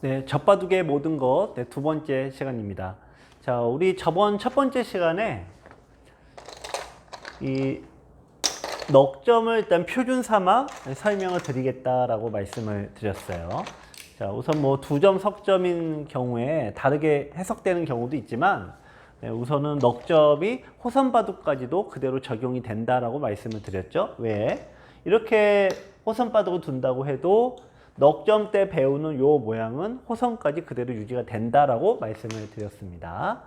네, 젖바둑의 모든 것, 네, 두 번째 시간입니다. 자, 우리 저번 첫 번째 시간에 이 넉점을 일단 표준 삼아 설명을 드리겠다라고 말씀을 드렸어요. 자, 우선 뭐 두 점 석점인 경우에 다르게 해석되는 경우도 있지만, 네, 우선은 넉점이 호선바둑까지도 그대로 적용이 된다라고 말씀을 드렸죠. 왜? 이렇게 호선바둑을 둔다고 해도 넉점 때 배우는 요 모양은 호선까지 그대로 유지가 된다라고 말씀을 드렸습니다.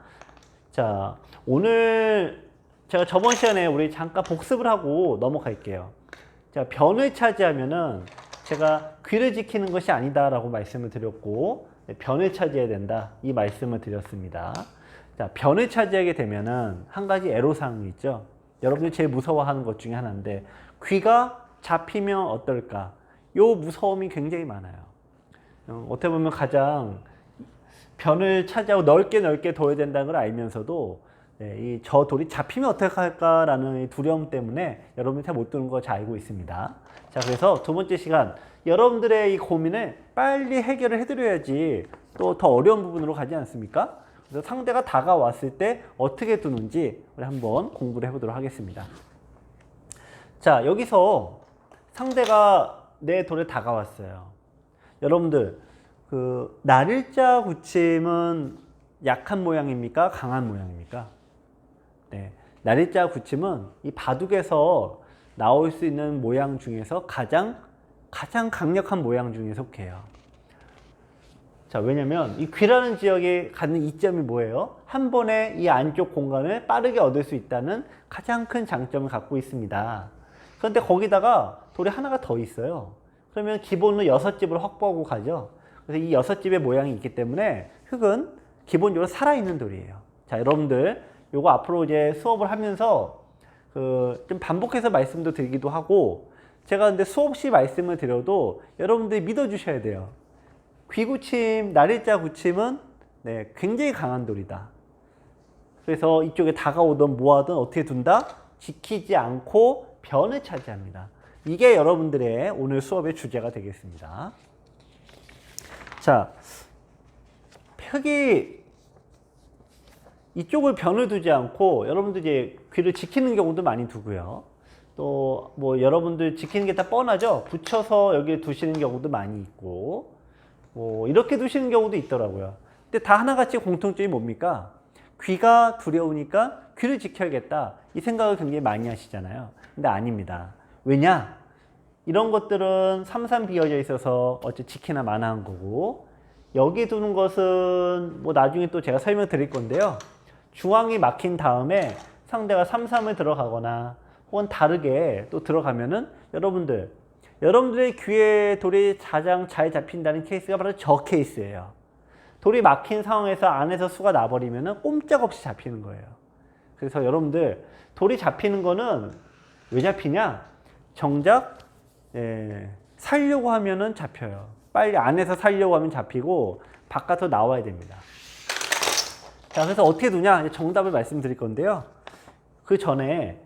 자, 오늘 제가 저번 시간에 우리 잠깐 복습을 하고 넘어갈게요. 자, 변을 차지하면은 제가 귀를 지키는 것이 아니다라고 말씀을 드렸고, 변을 차지해야 된다 이 말씀을 드렸습니다. 자, 변을 차지하게 되면은 한 가지 애로사항이 있죠. 여러분들이 제일 무서워하는 것 중에 하나인데, 귀가 잡히면 어떨까? 요 무서움이 굉장히 많아요. 어떻게 보면 가장 변을 차지하고 넓게 둬야 된다는 걸 알면서도, 네, 이 저 돌이 잡히면 어떡할까라는 두려움 때문에 여러분이 잘 못 두는 거 잘 알고 있습니다. 자, 그래서 두 번째 시간, 여러분들의 이 고민을 빨리 해결을 해드려야지 또 더 어려운 부분으로 가지 않습니까? 그래서 상대가 다가왔을 때 어떻게 두는지 우리 한번 공부를 해보도록 하겠습니다. 자, 여기서 상대가 내 돌에 다가왔어요. 여러분들, 그 날일자 굳힘은 약한 모양입니까? 강한 모양입니까? 네, 날일자 굳힘은 이 바둑에서 나올 수 있는 모양 중에서 가장 강력한 모양 중에 속해요. 자, 왜냐면 이 귀라는 지역에 갖는 이점이 뭐예요? 한 번에 이 안쪽 공간을 빠르게 얻을 수 있다는 가장 큰 장점을 갖고 있습니다. 그런데 거기다가 돌이 하나가 더 있어요. 그러면 기본으로 6집을 확보하고 가죠. 그래서 이 6집의 모양이 있기 때문에 흙은 기본적으로 살아있는 돌이에요. 자, 여러분들 요거 앞으로 이제 수업을 하면서 좀 반복해서 말씀도 드리기도 하고, 제가 근데 수없이 말씀을 드려도 여러분들이 믿어주셔야 돼요. 귀구침, 날일자 구침은 네, 굉장히 강한 돌이다. 그래서 이쪽에 다가오든 뭐하든 어떻게 둔다? 지키지 않고 변을 차지합니다. 이게 여러분들의 오늘 수업의 주제가 되겠습니다. 자, 흙이 이쪽을 변을 두지 않고 여러분들 이제 귀를 지키는 경우도 많이 두고요. 또 뭐 여러분들 지키는 게 다 뻔하죠. 붙여서 여기에 두시는 경우도 많이 있고, 뭐 이렇게 두시는 경우도 있더라고요. 근데 다 하나같이 공통점이 뭡니까? 귀가 두려우니까 귀를 지켜야겠다 이 생각을 굉장히 많이 하시잖아요. 근데 아닙니다. 왜냐? 이런 것들은 삼삼 비어져 있어서 어째 지키나 마나한 거고, 여기 두는 것은 뭐 나중에 또 제가 설명 드릴 건데요. 중앙이 막힌 다음에 상대가 삼삼을 들어가거나 혹은 다르게 또 들어가면은 여러분들의 귀에 돌이 가장 잘 잡힌다는 케이스가 바로 저 케이스예요. 돌이 막힌 상황에서 안에서 수가 나버리면은 꼼짝없이 잡히는 거예요. 그래서 여러분들 돌이 잡히는 거는 왜 잡히냐? 정작 살려고 하면은 잡혀요. 빨리 안에서 살려고 하면 잡히고 바깥으로 나와야 됩니다. 자, 그래서 어떻게 두냐? 정답을 말씀드릴 건데요. 그 전에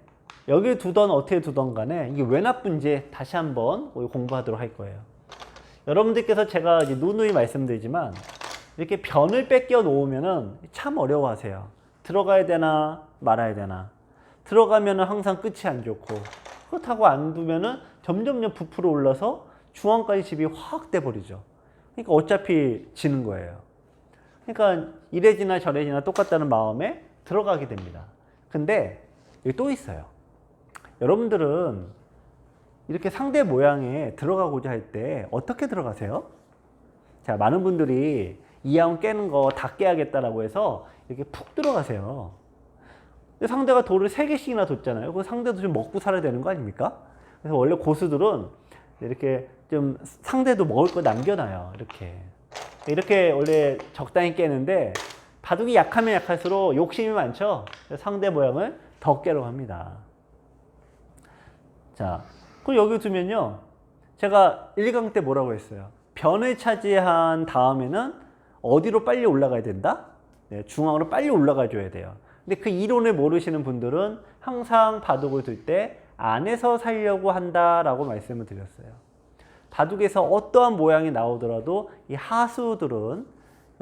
여기 두던 어떻게 두던 간에 이게 왜 나쁜지 다시 한번 공부하도록 할 거예요. 여러분들께서 제가 이제 누누이 말씀드리지만 이렇게 변을 뺏겨 놓으면은 참 어려워하세요. 들어가야 되나 말아야 되나. 들어가면은 항상 끝이 안 좋고, 그렇다고 안 두면은 점점 부풀어 올라서 중앙까지 집이 확 돼버리죠. 그러니까 어차피 지는 거예요. 그러니까 이래지나 저래지나 똑같다는 마음에 들어가게 됩니다. 근데 여기 또 있어요. 여러분들은 이렇게 상대 모양에 들어가고자 할 때 어떻게 들어가세요? 자, 많은 분들이 이하운 깨는 거 다 깨야겠다라고 해서 이렇게 푹 들어가세요. 근데 상대가 돌을 3개씩이나 뒀잖아요. 그 상대도 좀 먹고 살아야 되는 거 아닙니까? 그래서 원래 고수들은 이렇게 좀 상대도 먹을 거 남겨놔요. 이렇게 원래 적당히 깨는데, 바둑이 약하면 약할수록 욕심이 많죠. 상대 모양을 더 깨려고 합니다. 자, 그럼 여기 두면요, 제가 1강 때 뭐라고 했어요? 변을 차지한 다음에는 어디로 빨리 올라가야 된다? 네, 중앙으로 빨리 올라가 줘야 돼요. 근데 그 이론을 모르시는 분들은 항상 바둑을 둘 때 안에서 살려고 한다라고 말씀을 드렸어요. 바둑에서 어떠한 모양이 나오더라도 이 하수들은,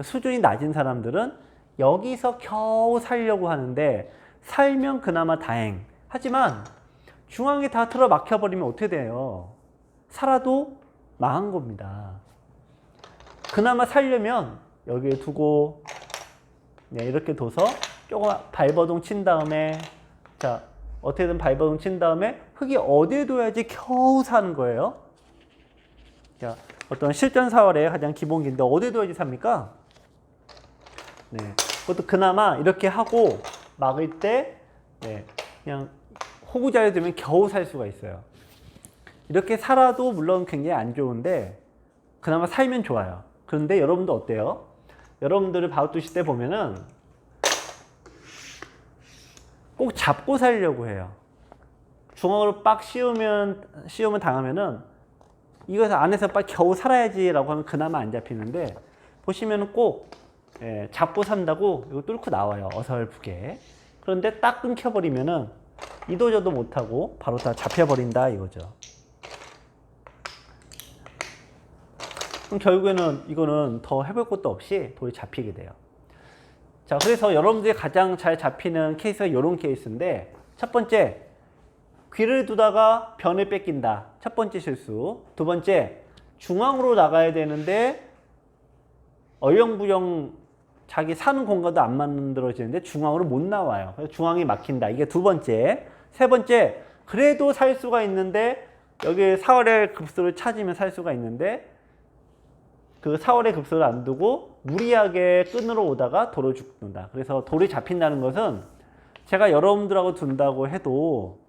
수준이 낮은 사람들은 여기서 겨우 살려고 하는데, 살면 그나마 다행. 하지만 중앙에 다 틀어막혀 버리면 어떻게 돼요? 살아도 망한 겁니다. 그나마 살려면 여기에 두고, 네, 이렇게 둬서 조금 발버둥 친 다음에, 자, 어떻게든 발버둥 친 다음에 흙이 어디에 둬야지 겨우 사는 거예요? 자, 어떤 실전사활의 가장 기본기인데 어디에 둬야지 삽니까? 네, 그것도 그나마 이렇게 하고 막을 때, 네, 그냥 호구자리에 두면 겨우 살 수가 있어요. 이렇게 살아도 물론 굉장히 안 좋은데 그나마 살면 좋아요. 그런데 여러분도 어때요? 여러분들을 바둑 두실 때 보면은 꼭 잡고 살려고 해요. 중앙으로 빡 씌우면 당하면은 이거에서 안에서 빡 겨우 살아야지라고 하면 그나마 안 잡히는데, 보시면은 꼭 잡고 산다고 이거 뚫고 나와요. 어설프게. 그런데 딱 끊겨버리면은 이도저도 못하고 바로 다 잡혀버린다 이거죠. 그럼 결국에는 이거는 더 해볼 것도 없이 돌이 잡히게 돼요. 자, 그래서 여러분들이 가장 잘 잡히는 케이스가 이런 케이스인데, 첫 번째, 귀를 두다가 변을 뺏긴다. 첫 번째 실수. 두 번째, 중앙으로 나가야 되는데 얼렁부렁 자기 사는 공간도 안 만들어지는데 중앙으로 못 나와요. 그래서 중앙이 막힌다. 이게 두 번째. 세 번째, 그래도 살 수가 있는데 여기 4월의 급수를 찾으면 살 수가 있는데 그 4월의 급수를 안 두고 무리하게 끈으로 오다가 돌을 죽는다. 그래서 돌이 잡힌다는 것은 제가 여러분들하고 둔다고 해도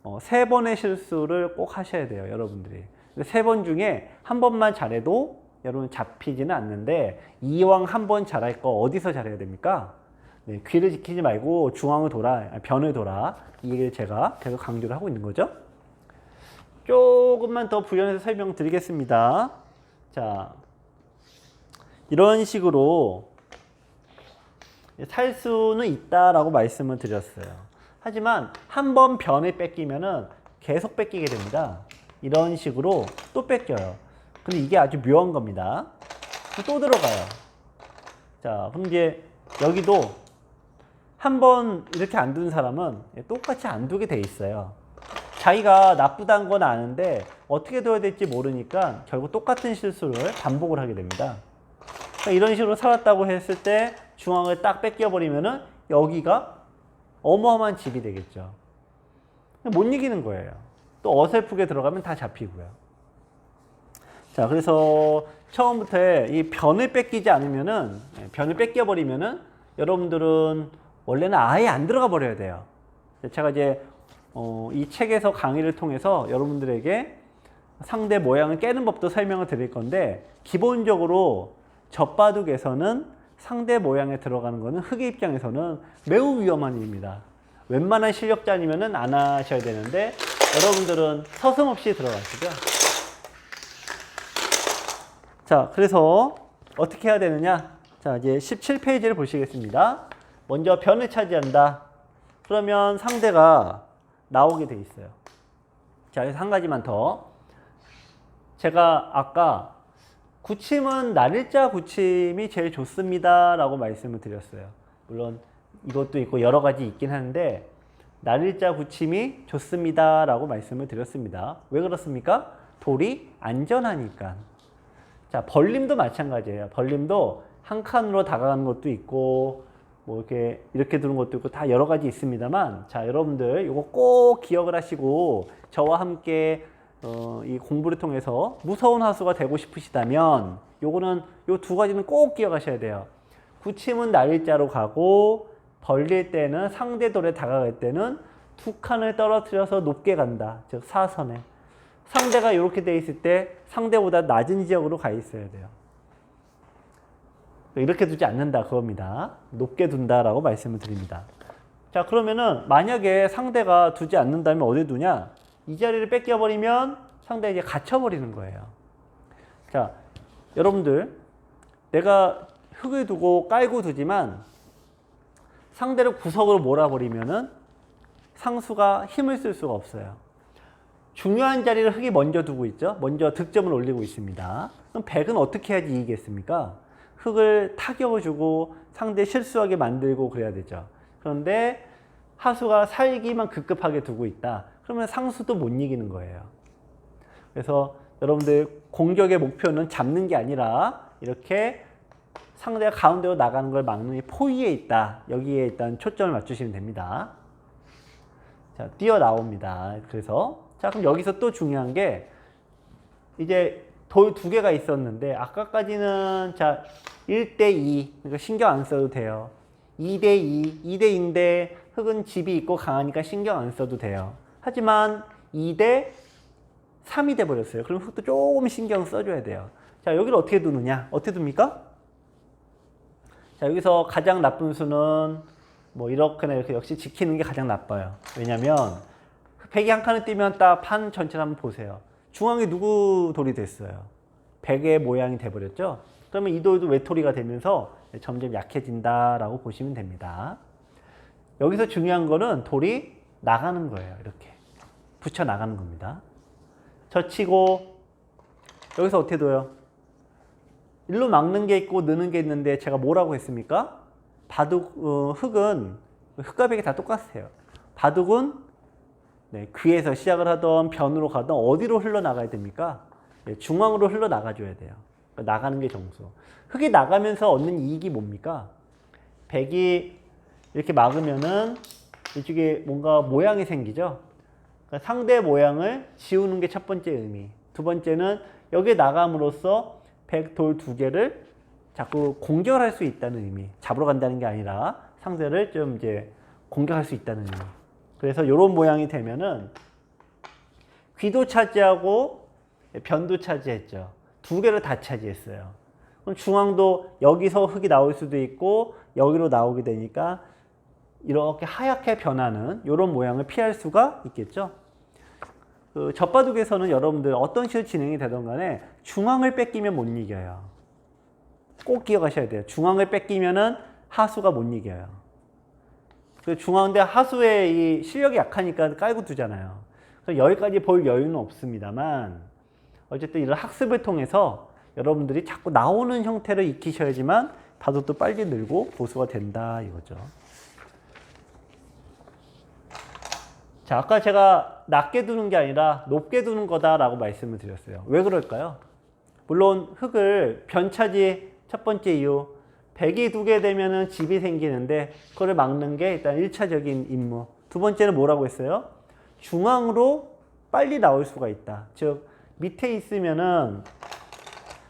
3번의 실수를 꼭 하셔야 돼요. 여러분들이. 3번 중에 한 번만 잘해도 여러분 잡히지는 않는데, 이왕 한 번 잘할 거 어디서 잘해야 됩니까? 네, 귀를 지키지 말고 중앙을 돌아, 변을 돌아. 이 얘기를 제가 계속 강조를 하고 있는 거죠. 조금만 더 부연해서 설명드리겠습니다. 자, 이런 식으로 살 수는 있다라고 말씀을 드렸어요. 하지만 한 번 변을 뺏기면은 계속 뺏기게 됩니다. 이런 식으로 또 뺏겨요. 근데 이게 아주 묘한 겁니다. 또 들어가요. 자, 그럼 이제 여기도 한 번 이렇게 안 둔 사람은 똑같이 안 두게 돼 있어요. 자기가 나쁘다는 건 아는데 어떻게 둬야 될지 모르니까 결국 똑같은 실수를 반복을 하게 됩니다. 이런 식으로 살았다고 했을 때 중앙을 딱 뺏겨버리면은 여기가 어마어마한 집이 되겠죠. 못 이기는 거예요. 또 어설프게 들어가면 다 잡히고요. 자, 그래서 처음부터 이 변을 뺏기지 않으면은, 변을 뺏겨버리면은 여러분들은 원래는 아예 안 들어가 버려야 돼요. 제가 이제 이 책에서 강의를 통해서 여러분들에게 상대 모양을 깨는 법도 설명을 드릴 건데, 기본적으로 젖바둑에서는 상대 모양에 들어가는 것은 흑의 입장에서는 매우 위험한 일입니다. 웬만한 실력자 아니면은 안 하셔야 되는데 여러분들은 서슴없이 들어가시죠. 자, 그래서 어떻게 해야 되느냐? 자, 이제 17페이지를 보시겠습니다. 먼저 변을 차지한다. 그러면 상대가 나오게 돼 있어요. 자, 여기서 한 가지만 더. 제가 아까 구침은 날일자 구침이 제일 좋습니다 라고 말씀을 드렸어요. 물론 이것도 있고 여러 가지 있긴 한데 날일자 구침이 좋습니다 라고 말씀을 드렸습니다. 왜 그렇습니까? 돌이 안전하니까. 자, 벌림도 마찬가지예요. 벌림도 한 칸으로 다가가는 것도 있고 뭐 이렇게 두는 것도 있고 다 여러 가지 있습니다만, 자, 여러분들 이거 꼭 기억을 하시고 저와 함께 이 공부를 통해서 무서운 하수가 되고 싶으시다면 요거는 요 두 가지는 꼭 기억하셔야 돼요. 구침은 날일자로 가고 벌릴 때는 상대 돌에 다가갈 때는 두 칸을 떨어뜨려서 높게 간다. 즉 사선에. 상대가 이렇게 돼 있을 때 상대보다 낮은 지역으로 가 있어야 돼요. 이렇게 두지 않는다 그겁니다. 높게 둔다라고 말씀을 드립니다. 자, 그러면은 만약에 상대가 두지 않는다면 어디 두냐? 이 자리를 뺏겨버리면 상대가 이제 갇혀버리는 거예요. 자, 여러분들 내가 흙을 두고 깔고 두지만 상대를 구석으로 몰아버리면은 상수가 힘을 쓸 수가 없어요. 중요한 자리를 흙이 먼저 두고 있죠. 먼저 득점을 올리고 있습니다. 그럼 백은 어떻게 해야지 이기겠습니까? 흙을 타격을 주고 상대 실수하게 만들고 그래야 되죠. 그런데 하수가 살기만 급급하게 두고 있다. 그러면 상수도 못 이기는 거예요. 그래서 여러분들 공격의 목표는 잡는 게 아니라 이렇게 상대가 가운데로 나가는 걸 막는 게 포위에 있다. 여기에 일단 초점을 맞추시면 됩니다. 자, 뛰어나옵니다. 그래서 자, 그럼 여기서 또 중요한 게 이제 돌 두 개가 있었는데 아까까지는 자 1대2 그러니까 신경 안 써도 돼요. 2대2, 2대2인데 흙은 집이 있고 강하니까 신경 안 써도 돼요. 하지만 2대3이 돼 버렸어요. 그럼 흙도 조금 신경 써줘야 돼요. 자, 여기를 어떻게 두느냐? 어떻게 둡니까? 자, 여기서 가장 나쁜 수는 뭐 이렇게나 이렇게 역시 지키는 게 가장 나빠요. 왜냐면 백이 한 칸을 뛰면 딱 판 전체를 한번 보세요. 중앙에 누구 돌이 됐어요? 백의 모양이 돼버렸죠? 그러면 이 돌도 외톨이가 되면서 점점 약해진다라고 보시면 됩니다. 여기서 중요한 거는 돌이 나가는 거예요. 이렇게 붙여 나가는 겁니다. 젖히고 여기서 어떻게 둬요? 일로 막는 게 있고 느는 게 있는데 제가 뭐라고 했습니까? 바둑, 흙은 흙과 백이 다 똑같아요. 바둑은 네, 귀에서 시작을 하던 변으로 가던 어디로 흘러나가야 됩니까? 네, 중앙으로 흘러나가줘야 돼요. 그러니까 나가는 게 정수. 흙이 나가면서 얻는 이익이 뭡니까? 백이 이렇게 막으면은 이쪽에 뭔가 모양이 생기죠? 그러니까 상대 모양을 지우는 게 첫 번째 의미. 두 번째는 여기에 나감으로써 백, 돌 두 개를 자꾸 공격할 수 있다는 의미. 잡으러 간다는 게 아니라 상대를 좀 이제 공격할 수 있다는 의미. 그래서 이런 모양이 되면은 귀도 차지하고 변도 차지했죠. 두 개를 다 차지했어요. 그럼 중앙도 여기서 흙이 나올 수도 있고 여기로 나오게 되니까 이렇게 하얗게 변하는 이런 모양을 피할 수가 있겠죠. 그 젖바둑에서는 여러분들 어떤 식으로 진행이 되던 간에 중앙을 뺏기면 못 이겨요. 꼭 기억하셔야 돼요. 중앙을 뺏기면은 하수가 못 이겨요. 그 중앙대 하수의 이 실력이 약하니까 깔고 두잖아요. 그래서 여기까지 볼 여유는 없습니다만 어쨌든 이런 학습을 통해서 여러분들이 자꾸 나오는 형태를 익히셔야지만 바둑도 빨리 늘고 고수가 된다 이거죠. 자, 아까 제가 낮게 두는 게 아니라 높게 두는 거다라고 말씀을 드렸어요. 왜 그럴까요? 물론 흙을 변차지 첫 번째 이유, 백이 두게 되면은 집이 생기는데 그걸 막는 게 일단 1차적인 임무. 두 번째는 뭐라고 했어요? 중앙으로 빨리 나올 수가 있다. 즉 밑에 있으면은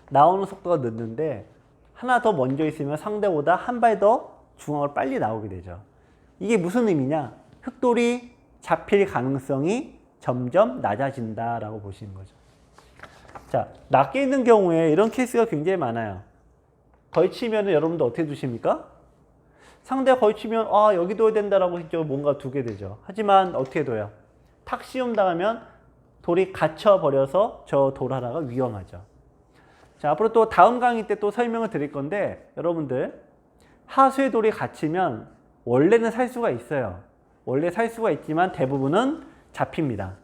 나오는 속도가 늦는데 하나 더 먼저 있으면 상대보다 한 발 더 중앙으로 빨리 나오게 되죠. 이게 무슨 의미냐? 흙돌이 잡힐 가능성이 점점 낮아진다라고 보시는 거죠. 자, 낮게 있는 경우에 이런 케이스가 굉장히 많아요. 걸치면 여러분들 어떻게 두십니까? 상대가 걸치면 아 여기 둬야 된다라고 했죠. 뭔가 두게 되죠. 하지만 어떻게 둬요? 탁 시험 당하면 돌이 갇혀버려서 저 돌 하나가 위험하죠. 자, 앞으로 또 다음 강의 때 또 설명을 드릴 건데 여러분들 하수의 돌이 갇히면 원래는 살 수가 있어요. 원래 살 수가 있지만 대부분은 잡힙니다.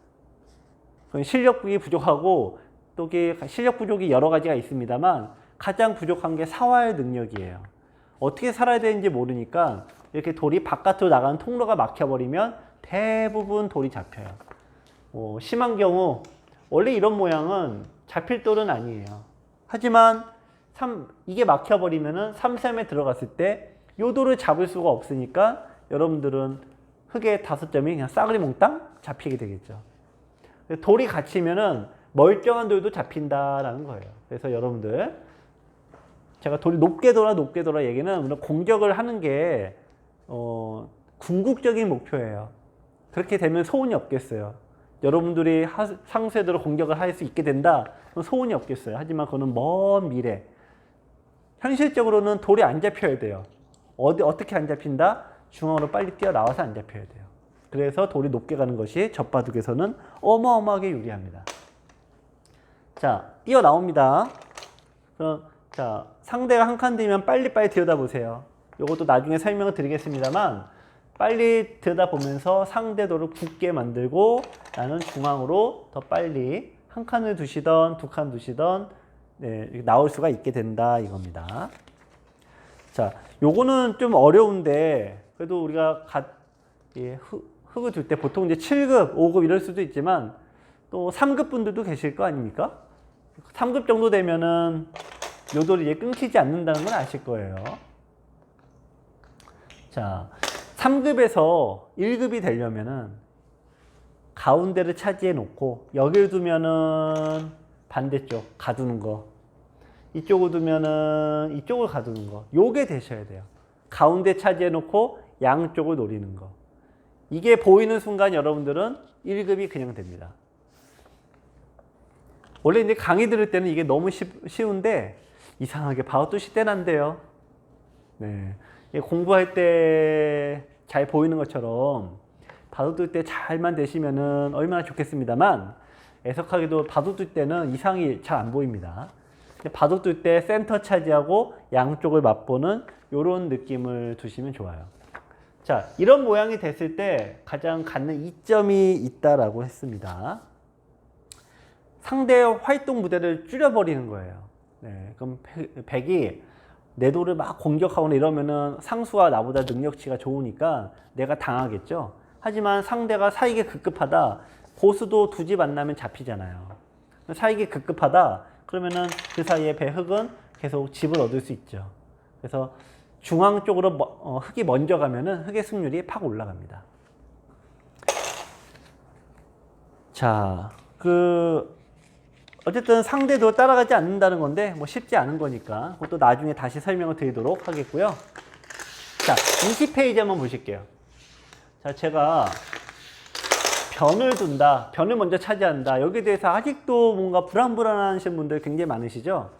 실력이 부족하고 또 실력 부족이 여러 가지가 있습니다만 가장 부족한 게 사활 능력이에요. 어떻게 살아야 되는지 모르니까 이렇게 돌이 바깥으로 나가는 통로가 막혀버리면 대부분 돌이 잡혀요. 심한 경우 원래 이런 모양은 잡힐 돌은 아니에요. 하지만 이게 막혀버리면은 3샘에 들어갔을 때 요 돌을 잡을 수가 없으니까 여러분들은 흙의 5점이 그냥 싸그리 몽땅 잡히게 되겠죠. 돌이 갇히면은 멀쩡한 돌도 잡힌다라는 거예요. 그래서 여러분들 제가 돌이 높게 돌아 얘기는 공격을 하는 게 궁극적인 목표예요. 그렇게 되면 소원이 없겠어요. 여러분들이 상수에대로 공격을 할 수 있게 된다. 그럼 소원이 없겠어요. 하지만 그거는 먼 미래. 현실적으로는 돌이 안 잡혀야 돼요. 어떻게 안 잡힌다? 중앙으로 빨리 뛰어나와서 안 잡혀야 돼요. 그래서 돌이 높게 가는 것이 젖바둑에서는 어마어마하게 유리합니다. 자, 뛰어나옵니다. 그럼 자, 상대가 한 칸 들면 빨리빨리 들여다보세요. 이것도 나중에 설명을 드리겠습니다만 빨리 들여다보면서 상대도를 굳게 만들고 나는 중앙으로 더 빨리 한 칸을 두시던 두 칸 두시던 네, 나올 수가 있게 된다 이겁니다. 자, 요거는 좀 어려운데 그래도 우리가 흙을 둘 때 보통 이제 7급, 5급 이럴 수도 있지만 또 3급 분들도 계실 거 아닙니까? 3급 정도 되면은 요돌이 이제 끊기지 않는다는 건 아실 거예요. 자, 3급에서 1급이 되려면은 가운데를 차지해 놓고 여기를 두면은 반대쪽 가두는 거, 이쪽을 두면은 이쪽을 가두는 거, 요게 되셔야 돼요. 가운데 차지해 놓고 양쪽을 노리는 거. 이게 보이는 순간 여러분들은 1급이 그냥 됩니다. 원래 이제 강의 들을 때는 이게 너무 쉬운데 이상하게 바우투시 때는 안 돼요. 네. 공부할 때 잘 보이는 것처럼 바둑둘 때 잘만 되시면은 얼마나 좋겠습니다만 애석하게도 바둑둘 때는 이상이 잘 안 보입니다. 바둑둘 때 센터 차지하고 양쪽을 맛보는 이런 느낌을 두시면 좋아요. 자, 이런 모양이 됐을 때 가장 갖는 이점이 있다라고 했습니다. 상대의 활동 무대를 줄여버리는 거예요. 네, 그럼 백이 내 돌을 막 공격하거나 이러면은 상수가 나보다 능력치가 좋으니까 내가 당하겠죠. 하지만 상대가 사익에 급급하다, 고수도 두 집 만나면 잡히잖아요. 사익에 급급하다 그러면은 그 사이에 배 흙은 계속 집을 얻을 수 있죠. 그래서 중앙 쪽으로 흙이 먼저 가면은 흙의 승률이 팍 올라갑니다. 자, 어쨌든 상대도 따라가지 않는다는 건데 뭐 쉽지 않은 거니까 그것도 나중에 다시 설명을 드리도록 하겠고요. 자, 20페이지 한번 보실게요. 자, 제가 변을 둔다, 변을 먼저 차지한다, 여기에 대해서 아직도 뭔가 불안불안하신 분들 굉장히 많으시죠.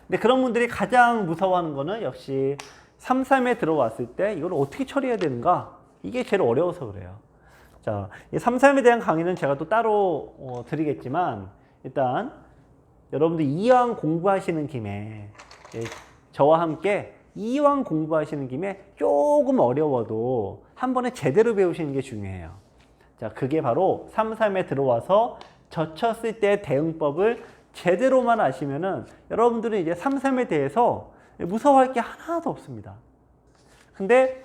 근데 그런 분들이 가장 무서워하는 거는 역시 3-3에 들어왔을 때 이걸 어떻게 처리해야 되는가, 이게 제일 어려워서 그래요. 자, 이 3-3에 대한 강의는 제가 또 따로 드리겠지만 일단 여러분들 이왕 공부하시는 김에 저와 함께 이왕 공부하시는 김에 조금 어려워도 한 번에 제대로 배우시는 게 중요해요. 자, 그게 바로 3-3에 들어와서 젖혔을 때 대응법을 제대로만 아시면은 여러분들은 이제 3-3에 대해서 무서워할 게 하나도 없습니다. 근데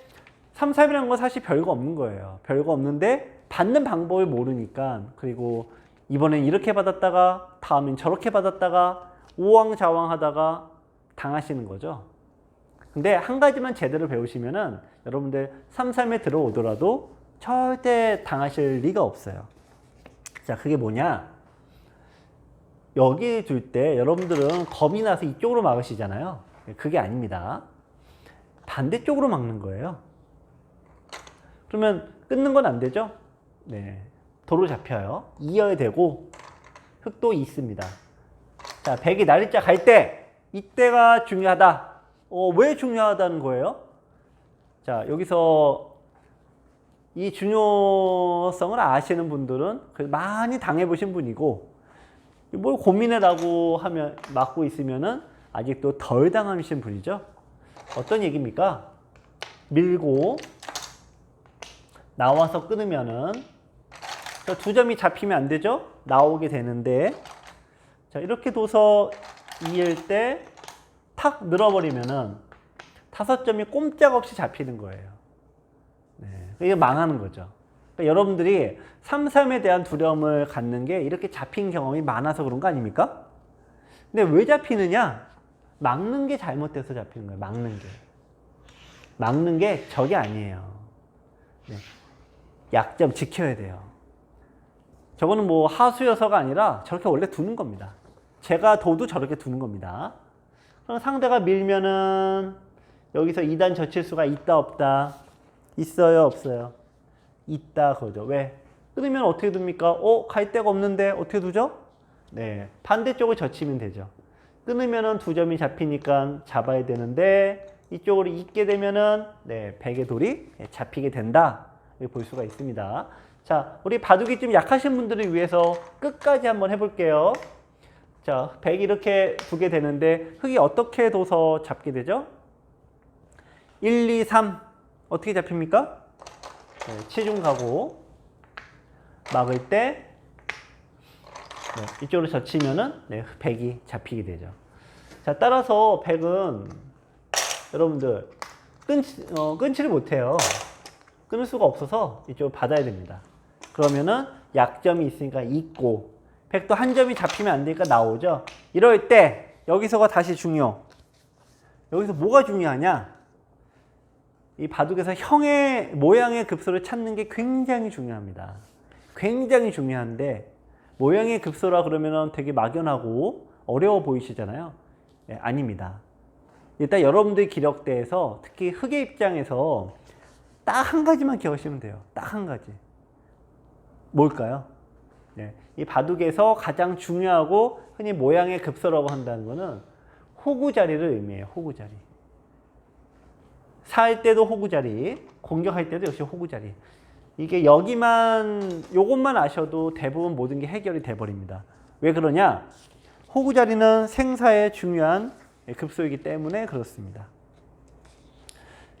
3-3이라는 건 사실 별거 없는 거예요. 별거 없는데 받는 방법을 모르니까, 그리고 이번엔 이렇게 받았다가 다음엔 저렇게 받았다가 오왕좌왕 하다가 당하시는 거죠. 근데 한 가지만 제대로 배우시면은 여러분들 3-3에 들어오더라도 절대 당하실 리가 없어요. 자, 그게 뭐냐? 여기 둘 때 여러분들은 겁이 나서 이쪽으로 막으시잖아요. 그게 아닙니다. 반대쪽으로 막는 거예요. 그러면 끊는 건 안 되죠? 네. 도로 잡혀요. 이어야 되고 흙도 있습니다. 자, 백이 날짜 갈 때 이때가 중요하다. 왜 중요하다는 거예요? 자, 여기서 이 중요성을 아시는 분들은 많이 당해보신 분이고, 뭘 고민해라고 하면 막고 있으면은 아직도 덜 당하신 분이죠. 어떤 얘기입니까? 밀고 나와서 끊으면은 두 점이 잡히면 안 되죠? 나오게 되는데, 자, 이렇게 둬서 이을 때 탁 늘어버리면은 5점이 꼼짝없이 잡히는 거예요. 네, 이게 망하는 거죠. 그러니까 여러분들이 3-3에 대한 두려움을 갖는 게 이렇게 잡힌 경험이 많아서 그런 거 아닙니까? 근데 왜 잡히느냐? 막는 게 잘못돼서 잡히는 거예요. 막는 게 적이 아니에요. 네, 약점 지켜야 돼요. 저거는 뭐 하수여서가 아니라 저렇게 원래 두는 겁니다. 제가 둬도 저렇게 두는 겁니다. 그럼 상대가 밀면은 여기서 2단 젖힐 수가 있다 없다? 있어요 없어요? 있다 그러죠. 왜? 끊으면 어떻게 둡니까? 갈 데가 없는데 어떻게 두죠? 네, 반대쪽을 젖히면 되죠. 끊으면은 2점이 잡히니까 잡아야 되는데 이쪽으로 잇게 되면은 네, 백의 돌이 잡히게 된다. 이렇게 볼 수가 있습니다. 자, 우리 바둑이 좀 약하신 분들을 위해서 끝까지 한번 해볼게요. 자, 백이 이렇게 두게 되는데 흙이 어떻게 둬서 잡게 되죠? 1, 2, 3 어떻게 잡힙니까? 체중 가고 막을 때 이쪽으로 젖히면은 백이 잡히게 되죠. 자, 따라서 백은 여러분들 끊지를 못해요. 끊을 수가 없어서 이쪽으로 받아야 됩니다. 그러면은 약점이 있으니까 있고, 백도 한 점이 잡히면 안 되니까 나오죠. 이럴 때 여기서가 다시 중요. 여기서 뭐가 중요하냐? 이 바둑에서 형의 모양의 급소를 찾는 게 굉장히 중요합니다. 굉장히 중요한데, 모양의 급소라 그러면 되게 막연하고 어려워 보이시잖아요. 아닙니다. 일단 여러분들 기력대에서 특히 흑의 입장에서 딱 한 가지만 기억하시면 돼요. 딱 한 가지. 뭘까요? 이 바둑에서 가장 중요하고 흔히 모양의 급소라고 한다는 것은 호구 자리를 의미해요. 호구 자리. 살 때도 호구 자리, 공격할 때도 역시 호구 자리. 이게 여기만, 요것만 아셔도 대부분 모든 게 해결이 돼버립니다. 왜 그러냐? 호구 자리는 생사에 중요한 급소이기 때문에 그렇습니다.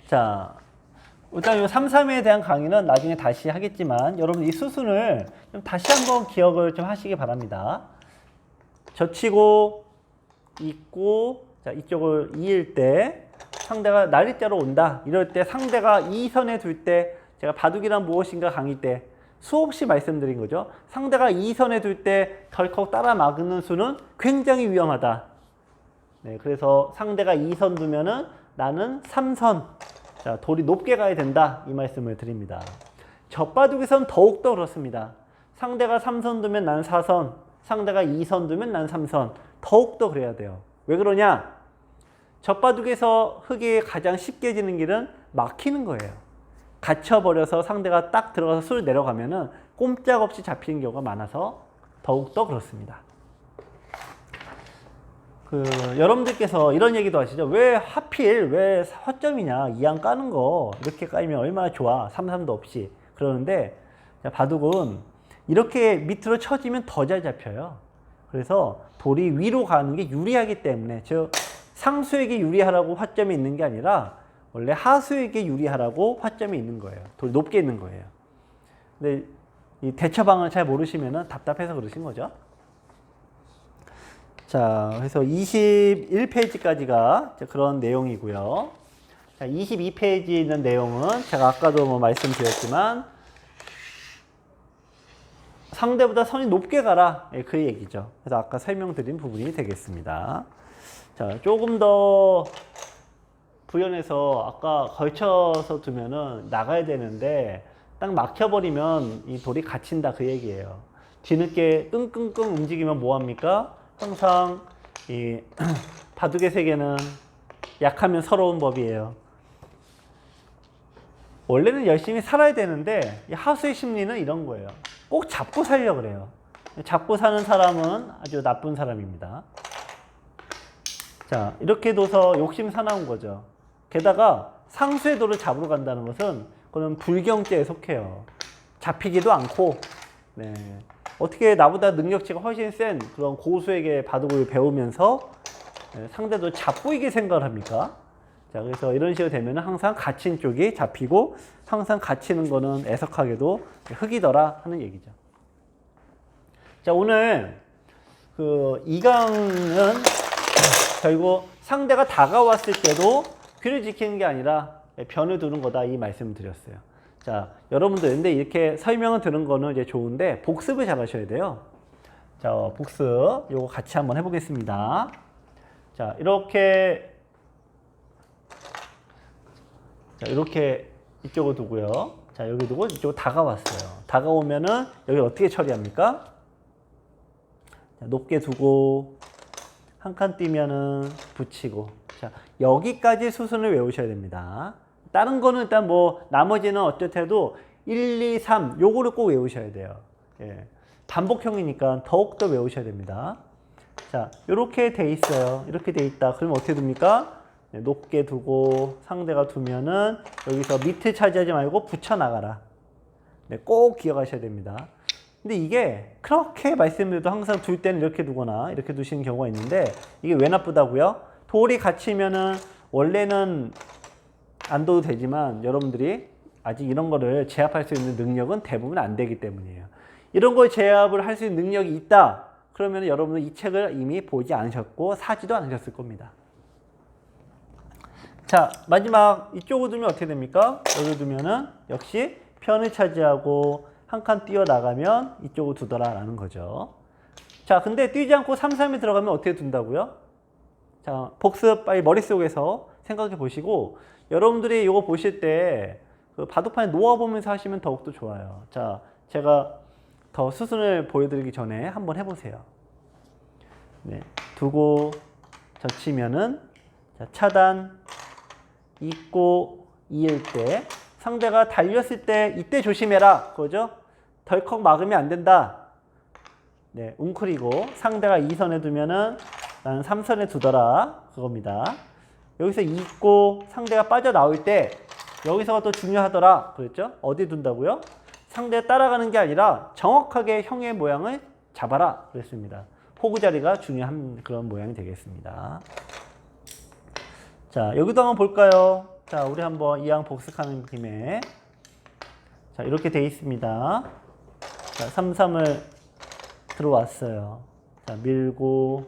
자, 일단 이 3-3에 대한 강의는 나중에 다시 하겠지만, 여러분 이 수순을 좀 다시 한번 기억을 좀 하시기 바랍니다. 젖히고, 있고, 자, 이쪽을 이을 때, 상대가 난리자로 온다. 이럴 때 상대가 이 선에 둘 때, 제가 바둑이란 무엇인가 강의 때 수없이 말씀드린 거죠. 상대가 이 선에 둘 때 덜컥 따라 막는 수는 굉장히 위험하다. 그래서 상대가 2선 두면은 나는 3선. 자, 돌이 높게 가야 된다. 이 말씀을 드립니다. 젖바둑에서는 더욱더 그렇습니다. 상대가 3선 두면 나는 4선. 상대가 2선 두면 나는 3선. 더욱더 그래야 돼요. 왜 그러냐? 젖바둑에서 흑이 가장 쉽게 지는 길은 막히는 거예요. 갇혀버려서 상대가 딱 들어가서 수를 내려가면은 꼼짝없이 잡히는 경우가 많아서 더욱더 그렇습니다. 여러분들께서 이런 얘기도 하시죠. 왜 하필 왜 허점이냐? 2양 까는 거 이렇게 까이면 얼마나 좋아. 3-3도 없이. 그러는데 바둑은 이렇게 밑으로 쳐지면 더 잘 잡혀요. 그래서 돌이 위로 가는 게 유리하기 때문에, 즉 상수에게 유리하라고 화점이 있는 게 아니라 원래 하수에게 유리하라고 화점이 있는 거예요. 돌이 높게 있는 거예요. 근데 이 대처방을 잘 모르시면 답답해서 그러신 거죠. 자, 그래서 21페이지까지가 그런 내용이고요. 자, 22페이지에 있는 내용은 제가 아까도 뭐 말씀드렸지만 상대보다 선이 높게 가라. 그 얘기죠. 그래서 아까 설명드린 부분이 되겠습니다. 자, 조금 더 부연해서 아까 걸쳐서 두면은 나가야 되는데 딱 막혀버리면 이 돌이 갇힌다 그 얘기예요. 뒤늦게 끙끙끙 움직이면 뭐합니까? 항상 이 바둑의 세계는 약하면 서러운 법이에요. 원래는 열심히 살아야 되는데 이 하수의 심리는 이런 거예요. 꼭 잡고 살려고 그래요. 잡고 사는 사람은 아주 나쁜 사람입니다. 자, 이렇게 둬서 욕심 사나운 거죠. 게다가 상수의 돌을 잡으러 간다는 것은 그건 불경죄에 속해요. 잡히지도 않고, 어떻게 나보다 능력치가 훨씬 센 그런 고수에게 바둑을 배우면서 상대도 잡보이게 생각을 합니까? 자, 그래서 이런 식으로 되면 항상 갇힌 쪽이 잡히고 항상 갇히는 거는 애석하게도 흑이더라 하는 얘기죠. 자, 오늘 그 2강은 결국 상대가 다가왔을 때도 귀를 지키는 게 아니라 변을 두는 거다 이 말씀을 드렸어요. 자, 여러분들 근데 이렇게 설명을 들은 거는 이제 좋은데 복습을 잘 하셔야 돼요. 자, 복습 요거 같이 한번 해보겠습니다. 자, 이렇게 이쪽으로 두고요. 자, 여기 두고 이쪽으로 다가왔어요. 다가오면은 여기 어떻게 처리합니까? 자, 높게 두고 한 칸 뛰면은 붙이고. 자, 여기까지 수순을 외우셔야 됩니다. 다른 거는 일단 뭐 나머지는 어떻게도 1, 2, 3 요거를 꼭 외우셔야 돼요. 예. 반복형이니까 더욱더 외우셔야 됩니다. 자, 이렇게 돼 있어요. 이렇게 돼 있다. 그러면 어떻게 됩니까? 네, 높게 두고 상대가 두면은 여기서 밑을 차지하지 말고 붙여 나가라. 네, 꼭 기억하셔야 됩니다. 근데 이게 그렇게 말씀드려도 항상 둘 때는 이렇게 두거나 이렇게 두시는 경우가 있는데 이게 왜 나쁘다고요? 돌이 갇히면은 원래는 안 둬도 되지만 여러분들이 아직 이런 거를 제압할 수 있는 능력은 대부분 안 되기 때문이에요. 이런 걸 제압을 할 수 있는 능력이 있다. 그러면 여러분은 이 책을 이미 보지 않으셨고 사지도 않으셨을 겁니다. 자, 마지막 이쪽으로 두면 어떻게 됩니까? 여기 두면은 역시 편을 차지하고 한 칸 뛰어나가면 이쪽으로 두더라 라는 거죠. 자, 근데 뛰지 않고 3, 3에 들어가면 어떻게 둔다고요? 자, 복습 빨리 머릿속에서 생각해 보시고 여러분들이 이거 보실 때 그 바둑판에 놓아보면서 하시면 더욱더 좋아요. 자, 제가 더 수순을 보여드리기 전에 한번 해보세요. 네, 두고 젖히면은 자, 차단 있고 이을 때 상대가 달렸을 때 이때 조심해라 그거죠? 덜컥 막으면 안 된다. 네, 웅크리고 상대가 2선에 두면은 나는 3선에 두더라 그겁니다. 여기서 있고 상대가 빠져나올 때 여기서가 또 중요하더라 그랬죠? 어디 둔다고요? 상대 따라가는 게 아니라 정확하게 형의 모양을 잡아라 그랬습니다. 호구 자리가 중요한 그런 모양이 되겠습니다. 자, 여기도 한번 볼까요? 자, 우리 한번 이왕 복습하는 김에 자, 이렇게 돼 있습니다. 자, 3, 3을 들어왔어요. 자, 밀고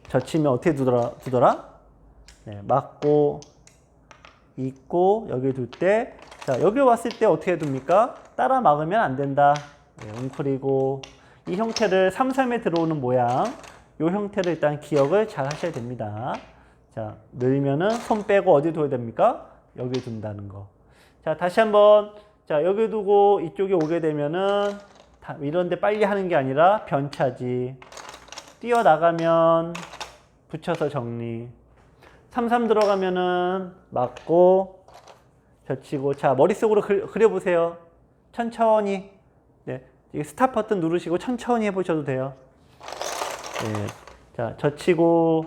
젖히면 어떻게 두더라? 네, 맞고 있고 여기 둘 때 자, 여기 왔을 때 어떻게 둡니까? 따라 막으면 안 된다. 네, 웅크리고 이 형태를 3, 3에 들어오는 모양 이 형태를 일단 기억을 잘 하셔야 됩니다. 자, 늘면은 손 빼고 어디 둬야 됩니까? 여기 둔다는 거. 자, 다시 한번 자, 여기 두고 이쪽에 오게 되면은 이런 데 빨리 하는 게 아니라 변차지. 뛰어나가면 붙여서 정리. 3, 3 들어가면은 맞고 젖히고 자, 머릿속으로 그려보세요. 천천히. 네, 스탑 버튼 누르시고 천천히 해보셔도 돼요. 네, 자, 젖히고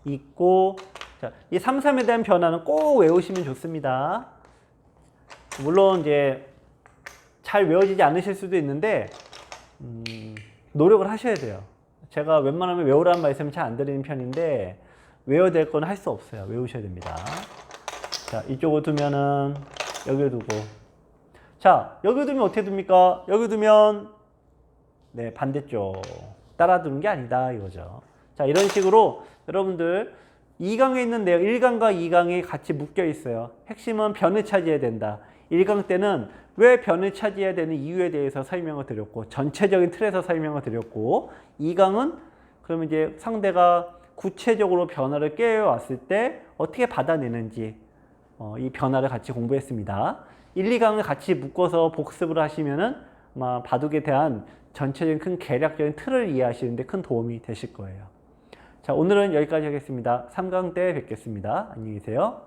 있고 자, 이 3, 3에 대한 변화는 꼭 외우시면 좋습니다. 물론 이제 잘 외워지지 않으실 수도 있는데 노력을 하셔야 돼요. 제가 웬만하면 외우라는 말씀을 잘 안 드리는 편인데 외워야 될 건 할 수 없어요. 외우셔야 됩니다. 자, 이쪽으로 두면은 여기 두고 자, 여기 두면 어떻게 둡니까? 여기 두면 네, 반대쪽 따라 두는 게 아니다 이거죠. 자, 이런 식으로 여러분들 2강에 있는 내용 1강과 2강이 같이 묶여 있어요. 핵심은 변을 차지해야 된다. 1강 때는 왜 변을 차지해야 되는 이유에 대해서 설명을 드렸고 전체적인 틀에서 설명을 드렸고 2강은 그러면 이제 상대가 구체적으로 변화를 깨워왔을 때 어떻게 받아내는지 이 변화를 같이 공부했습니다. 1, 2강을 같이 묶어서 복습을 하시면은 아마 바둑에 대한 전체적인 큰 계략적인 틀을 이해하시는데 큰 도움이 되실 거예요. 자, 오늘은 여기까지 하겠습니다. 3강 때 뵙겠습니다. 안녕히 계세요.